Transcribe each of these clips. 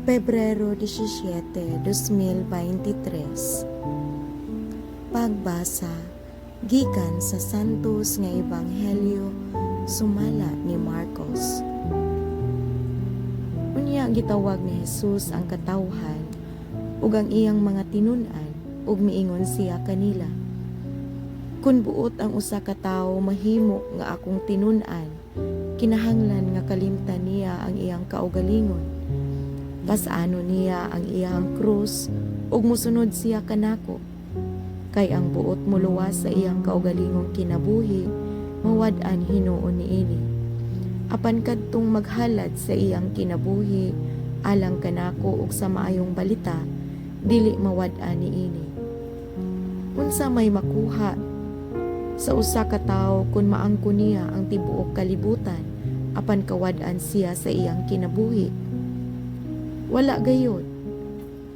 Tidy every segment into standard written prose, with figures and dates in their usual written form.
Pebrero 17, 2023. Pagbasa gikan sa santos nga ebanghelyo sumala ni Marcos. Unya gitawag ni Jesus ang katawhan ug ang iyang mga tinun-an ug miingon siya kanila, kun buot ang usa ka tawo mahimo nga akong tinun-an, kinahanglan nga kalimtan niya ang iyang kaugalingon. Pasano niya ang iyang krus ug mosunod siya kanako. Kay ang buot muluwas sa iyang kaugalingong kinabuhi mawad-an hinuon niini. Apan kadtong maghalad sa iyang kinabuhi alang kanako ug sa maayong balita dili mawad-an niini. Unsa may makuha sa usa ka tawo kun maangkon niya ang tibuok kalibutan apan kawad-an siya sa iyang kinabuhi? Wala gayud.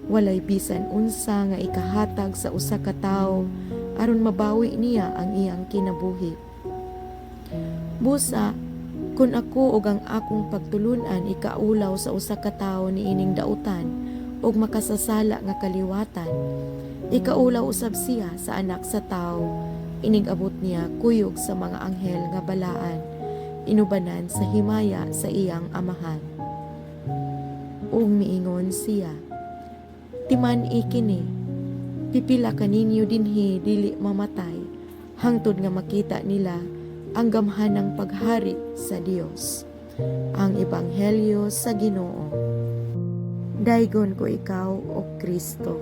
Walay bisan unsa nga ikahatag sa usa ka tawo aron mabawi niya ang iyang kinabuhi. Busa, kun ako ug ang akong pagtulunan ikaulaw sa usa ka tawo niining dautan ug makasasala nga kaliwatan, ikaulaw usab siya sa anak sa tawo, inigabot niya kuyog sa mga anghel nga balaan, inubanan sa himaya sa iyang amahan. Ug miingon siya, timan ikini, pipila kaninyo dinhi dili mamatay, hangtod nga makita nila ang gamhanang paghari sa Dios. Ang ebanghelyo sa Ginoo. Daygon ko ikaw, O Kristo.